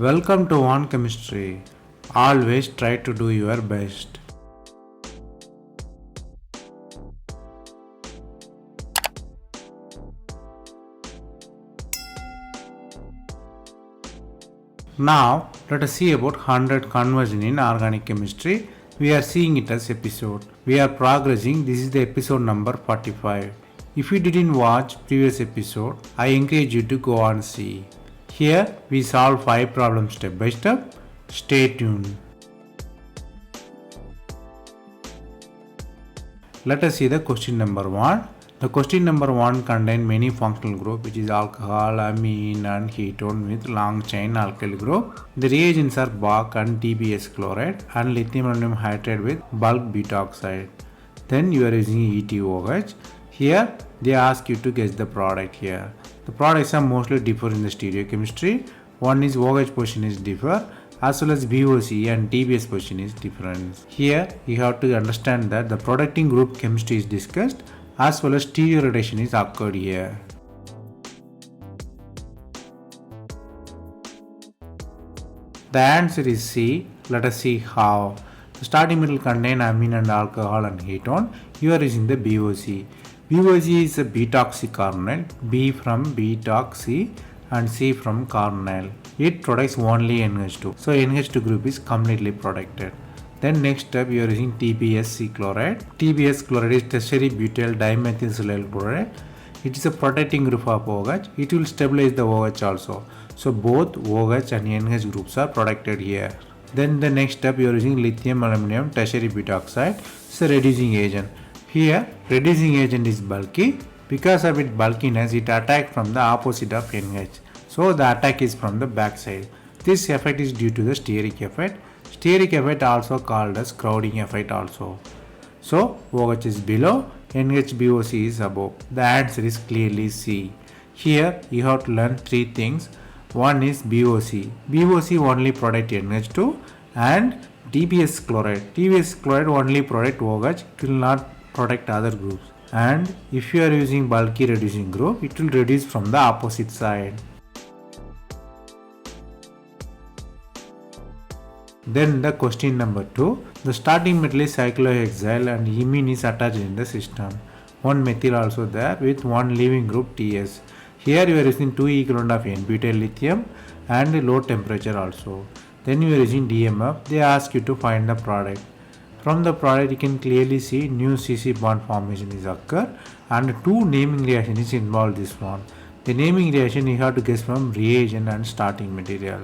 Welcome to One Chemistry. Always try to do your best. Now, let us see about 100 conversion in organic chemistry. We are seeing it as episode. We are progressing. This is the episode number 45. If you didn't watch previous episode, I encourage you to go and see. Here we solve 5 problems step by step. Stay tuned. Let us see the question number 1. The question number 1 contains many functional groups, which is alcohol, amine and ketone with long chain alkyl group. The reagents are Bach and TBS chloride and lithium aluminum hydride with bulk beta oxide. Then you are using ETOH. Here they ask you to guess the product here. The products are mostly differ in the stereochemistry. One is OH position is differ, as well as VOC and TBS position is different. Here you have to understand that the producting group chemistry is discussed, as well as stereoradiation is occurred here. The answer is C. Let us see how. The starting metal contain amine and alcohol and ketone. You are using the BOC. BOC is a beta-oxycarbonyl, B from beta-oxy and C from carbonyl. It products only NH2. So NH2 group is completely protected. Then next step you are using TBSC chloride. TBS chloride is tertiary butyl dimethylsilyl chloride. It is a protecting group of OH. It will stabilize the OH also. So both OH and NH groups are protected here. Then the next step you are using lithium aluminum tertiary beta oxide. It's a reducing agent. Here reducing agent is bulky. Because of its bulkiness, it attacks from the opposite of NH. So the attack is from the back side. This effect is due to the steric effect. Steric effect also called as crowding effect also. So OH is below, NHBOC is above. The answer is clearly C. Here you have to learn 3 things. One is BOC. BOC only protect NH2 and TBS chloride. TBS chloride only protect OH. It will not protect other groups. And if you are using bulky reducing group, it will reduce from the opposite side. Then the question number 2. The starting metal is cyclohexyl and imine is attached in the system. One methyl also there with one leaving group TS. Here you are using 2 equivalent of N-butyl lithium and low temperature also. Then you are using DMF. They ask you to find the product. From the product you can clearly see new CC bond formation is occur and 2 naming reaction is involved this one. The naming reaction you have to guess from reagent and starting material.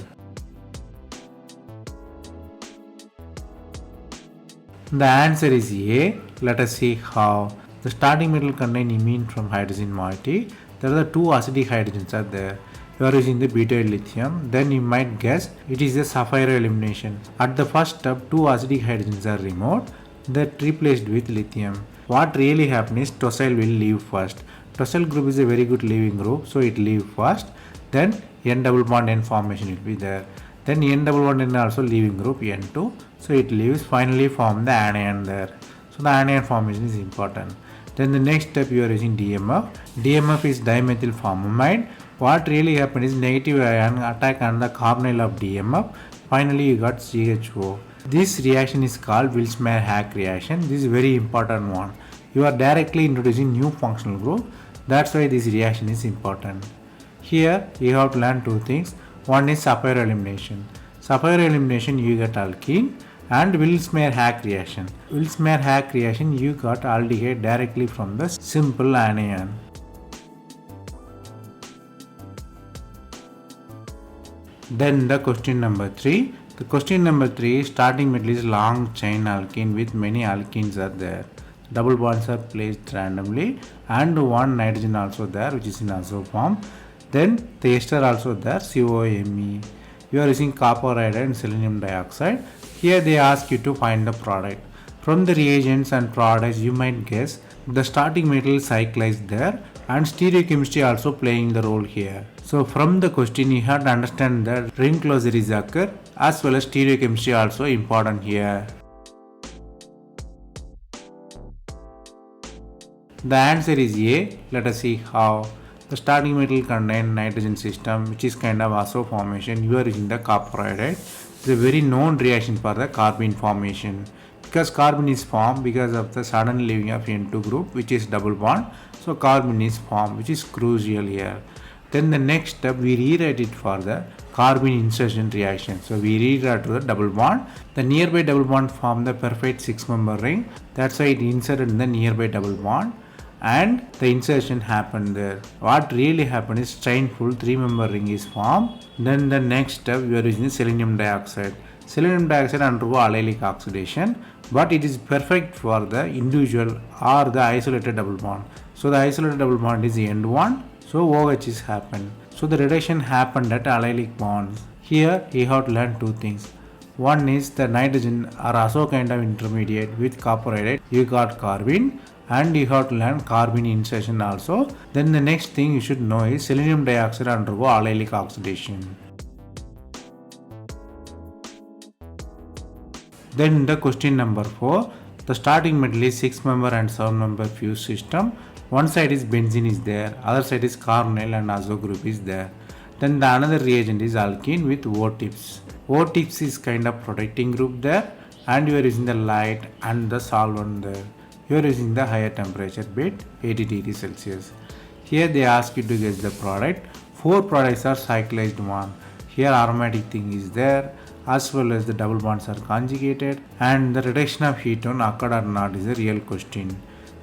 The answer is A. Let us see how. The starting metal contain imine from hydrogen moiety. There are the 2 acidic hydrogens are there. You are using the butyl lithium. Then you might guess it is a sapphire elimination. At the first step, 2 acidic hydrogens are removed. That replaced with lithium. What really happens is tosyl will leave first. Tosyl group is a very good leaving group, so it leave first. Then N double bond N formation will be there. Then N double bond N also leaving group N2. So it leaves, finally form the anion there. So the anion formation is important. Then the next step you are using DMF. DMF is dimethyl formamide. What really happened is negative ion attack on the carbonyl of DMF. Finally you got CHO. This reaction is called Wills-Meyer-Hack reaction. This is very important one. You are directly introducing new functional group. That's why this reaction is important. Here you have to learn 2 things. One is sapphire elimination. Sapphire elimination you get alkene and Wills-Meyer-Hack reaction. Wills-Meyer-Hack reaction you got aldehyde directly from the simple anion. Then the question number 3. The question number 3 is starting metal is long chain alkene with many alkenes are there. Double bonds are placed randomly and one nitrogen also there which is in azo form. Then the ester also there, COMe. You are using copper iodide and selenium dioxide. Here they ask you to find the product. From the reagents and products you might guess the starting metal cyclized there and stereochemistry also playing the role here. So from the question you have to understand that ring closure is occur as well as stereochemistry also important here. The answer is A. Let us see how. The starting metal contain nitrogen system, which is kind of azo formation. You are using the copper iodide. It's a very known reaction for the carbene formation. Because carbon is formed because of the sudden leaving of N2 group, which is double bond. So carbon is formed, which is crucial here. Then the next step, we rewrite it for the carbene insertion reaction. So we rewrite to the double bond. The nearby double bond form the perfect 6-member ring. That's why it inserted in the nearby double bond. And the insertion happened there. What really happened is strainful 3-member ring is formed. Then the next step, we are using selenium dioxide. Selenium dioxide undergo allylic oxidation, but it is perfect for the individual or the isolated double bond. So the isolated double bond is the end one. So OH is happened. So the reduction happened at allylic bonds. Here you have to learn two things. One is the nitrogen or azo kind of intermediate with copper iodide. You got carbene, and you have to learn carbene insertion also. Then the next thing you should know is selenium dioxide undergo allylic oxidation. Then the question number 4. The starting metal is 6-member and 7-member fused system. One side is benzene is there, other side is carbonyl and azo group is there. Then the another reagent is alkene with O tips. O tips is kind of protecting group there, and you are using the light and the solvent there. You are using the higher temperature bit 80 degrees Celsius. Here they ask you to guess the product. 4 products are cyclized one. Here aromatic thing is there, as well as the double bonds are conjugated, and the reduction of ketone occurred or not is a real question.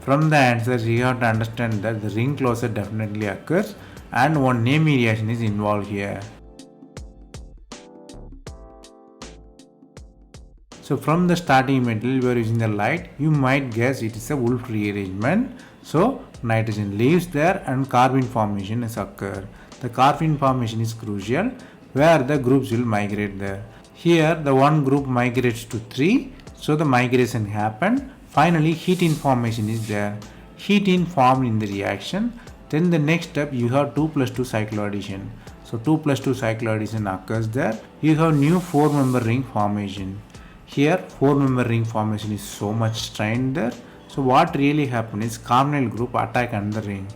From the answers, you have to understand that the ring closure definitely occurs, and one naming reaction is involved here. So from the starting metal, you are using the light, you might guess it is a Wolff rearrangement. So nitrogen leaves there and carbene formation is occurred. The carbene formation is crucial, where the groups will migrate there. Here the one group migrates to 3, so the migration happened. Finally ketene formation is there. Ketene formed in the reaction. Then the next step, you have 2 plus 2 cycloaddition. So 2 plus 2 cycloaddition occurs there. You have new 4-member ring formation. Here 4-member ring formation is so much strained there. So what really happened is carbonyl group attack on the ring.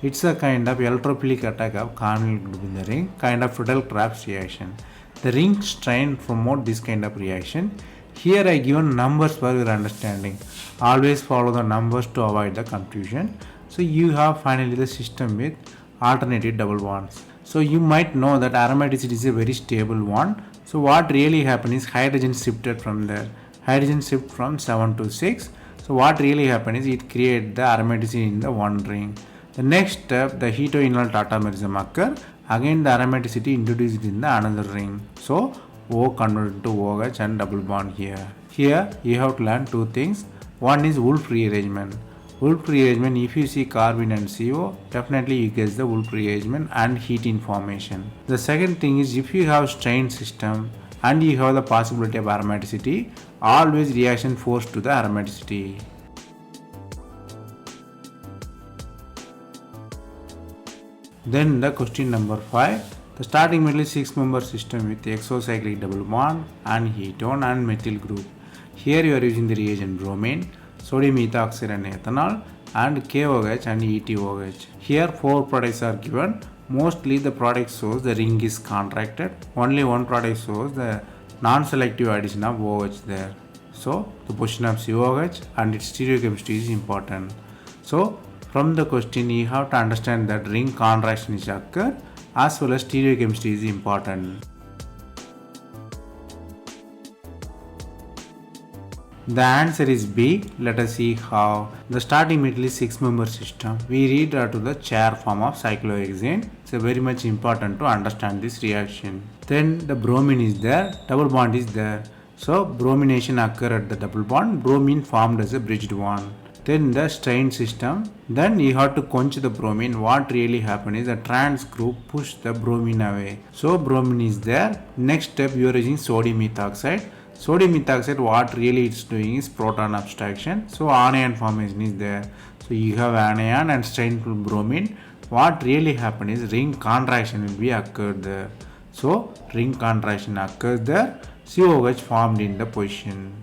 It's a kind of electrophilic attack of carbonyl group in the ring, kind of Friedel-Crafts reaction. The ring strain promote this kind of reaction. Here I given numbers for your understanding. Always follow the numbers to avoid the confusion. So you have finally the system with alternative double bonds. So you might know that aromaticity is a very stable one. So what really happened is hydrogen shifted from there. Hydrogen shift from 7 to 6. So what really happened is it created the aromaticity in the one ring. The next step, the heteroenol tautomerism occur. Again the aromaticity introduced in the another ring. So O converted to OH and double bond here. Here you have to learn two things. One is Wolff rearrangement. Wolff rearrangement, if you see carbene and CO, definitely you guess the Wolff rearrangement and ketene formation. The second thing is, if you have strained system and you have the possibility of aromaticity, always reaction force to the aromaticity. Then the question number 5. The starting metal is 6-member system with exocyclic double bond and ketone and methyl group. Here you are using the reagent bromine, sodium ethoxide and ethanol, and KOH and ETOH. Here 4 products are given. Mostly the product shows the ring is contracted. Only one product shows the non-selective addition of OH there. So the position of COH and its stereochemistry is important. So from the question you have to understand that ring contraction is occur, as well as stereochemistry is important. The answer is B. Let us see how. The starting metal is 6-member system. We read out to the chair form of cyclohexane. It's very much important to understand this reaction. Then the bromine is there, double bond is there. So bromination occur at the double bond, bromine formed as a bridged one. Then the strain system, then you have to quench the bromine. What really happened is the trans group push the bromine away. So bromine is there. Next step, you are using sodium ethoxide. Sodium ethoxide, what really it's doing is proton abstraction. So anion formation is there. So you have anion and strainful bromine. What really happened is ring contraction will be occurred there. So ring contraction occurs there. COH formed in the position.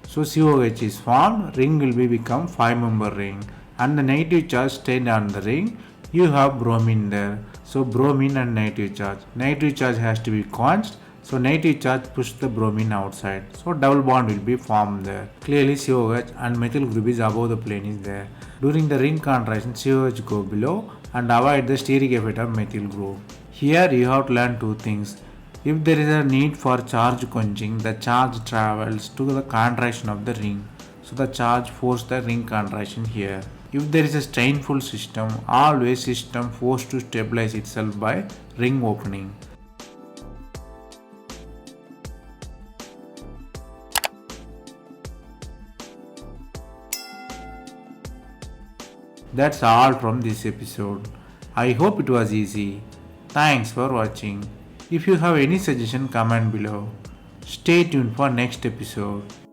So COH is formed, ring will be become 5-member ring, and the negative charge stayed on the ring you have bromine there. So bromine and negative charge. Negative charge has to be quenched. So negative charge push the bromine outside. So double bond will be formed there. Clearly COH and methyl group is above the plane is there. During the ring contraction, COH go below and avoid the steric effect of methyl group. Here you have to learn two things. If there is a need for charge quenching, the charge travels to the contraction of the ring. So the charge forces the ring contraction here. If there is a strainful system, always system forced to stabilize itself by ring opening. That's all from this episode. I hope it was easy. Thanks for watching. If you have any suggestion, comment below. Stay tuned for next episode.